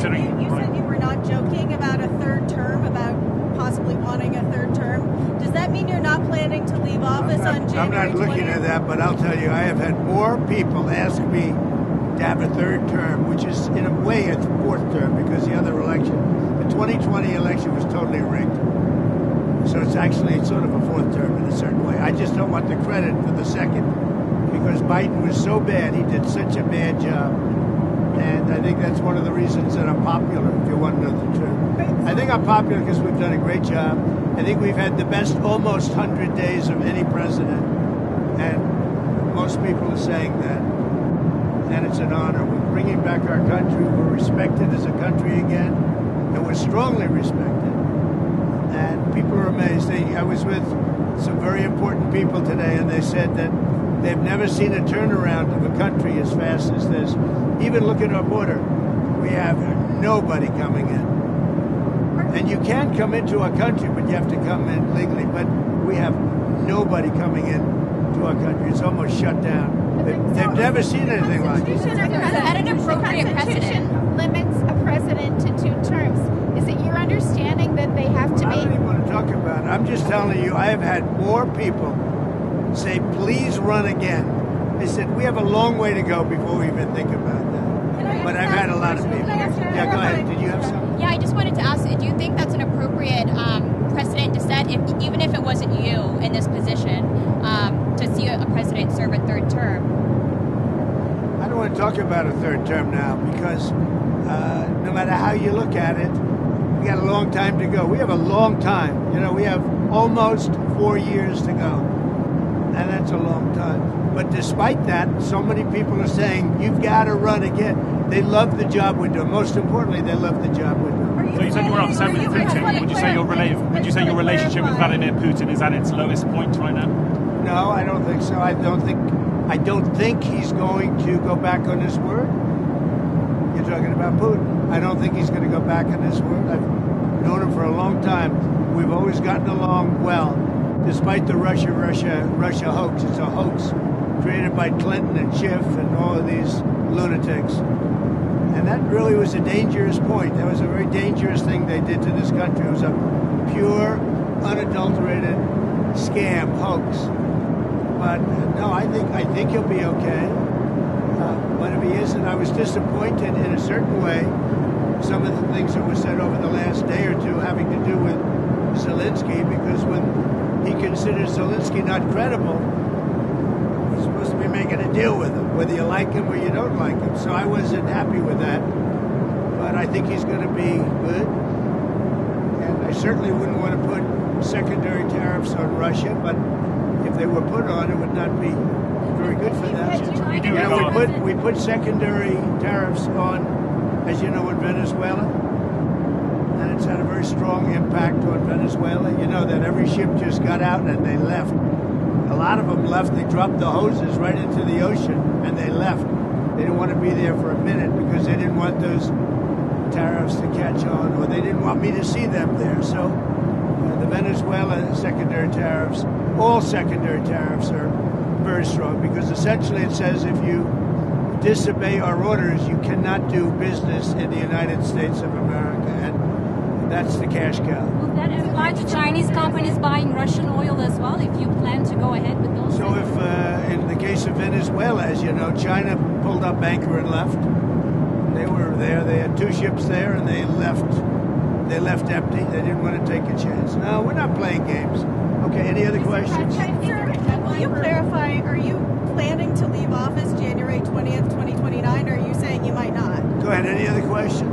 considering... You said you were not joking about a third term, about possibly wanting a third term. Does that mean you're not planning to leave office on January 20th? I'm not looking at that, but I'll tell you, I have had more people ask me to have a third term, which is in a way a fourth term, because the other election, the 2020 election was totally rigged. So it's actually sort of a fourth term in a certain way. I just don't want the credit for the second, because Biden was so bad, he did such a bad job. And I think that's one of the reasons that I'm popular, if you want to know the truth. I think I'm popular because we've done a great job. I think we've had the best almost 100 days of any president. And most people are saying that. And it's an honor. We're bringing back our country. We're respected as a country again. And we're strongly respected. And people are amazed. I was with some very important people today, and they said that they've never seen a turnaround of a country as fast as this. Even look at our border. We have nobody coming in. And you can come into our country, but you have to come in legally. But we have nobody coming in to our country. It's almost shut down. They've never seen anything like this. The Constitution limits a president to 2 terms. Is it your understanding that they have to be... I don't even want to talk about it. I'm just telling you, I have had more people say, please run again. They said, we have a long way to go before we even think about that. But I've had a lot of people. Yeah, go ahead. Did you have something? Yeah, I just wanted to ask, do you think that's an appropriate precedent to set, even if it wasn't you in this position, to see a president serve a third term? I don't want to talk about a third term now because no matter how you look at it, we got a long time to go. We have a long time. You know, we have almost 4 years to go. And that's a long time. But despite that, so many people are saying, you've got to run again. They love the job we're doing. Most importantly, they love the job we're doing. So you said you were upset with Putin. Would you say your relationship with Vladimir Putin is at its lowest point right now? No, I don't think so. I don't think he's going to go back on his word. You're talking about Putin. I don't think he's going to go back on his word. I've known him for a long time. We've always gotten along well. Despite the Russia hoax, it's a hoax created by Clinton and Schiff and all of these lunatics. And that really was a dangerous point. That was a very dangerous thing they did to this country. It was a pure, unadulterated scam, hoax. But no, I think he'll be okay. But if he isn't, I was disappointed in a certain way. Some of the things that were said over the last day or two having to do with Zelensky, because when he considers Zelensky not credible, he's supposed to be making a deal with him, whether you like him or you don't like him. So I wasn't happy with that. But I think he's going to be good. And I certainly wouldn't want to put secondary tariffs on Russia, but if they were put on, it would not be very good for them. We put secondary tariffs on, as you know, in Venezuela. And it's had a very strong impact on Venezuela. You know that every ship just got out and they left. A lot of them left. They dropped the hoses right into the ocean and they left. They didn't want to be there for a minute because they didn't want those tariffs to catch on, or they didn't want me to see them there. So the Venezuela secondary tariffs, all secondary tariffs are very strong because essentially it says if you disobey our orders, you cannot do business in the United States of America. And that's the cash cow. Will that apply to Chinese companies buying Russian oil as well, if you plan to go ahead with those? So if, in the case of Venezuela, as you know, China pulled up anchor and left. They were there. They had 2 ships there, and they left. They left empty. They didn't want to take a chance. No, we're not playing games. Okay, any other questions? Will you clarify, are you planning to leave office January 20th, 2029, or are you saying you might not? Go ahead, any other questions?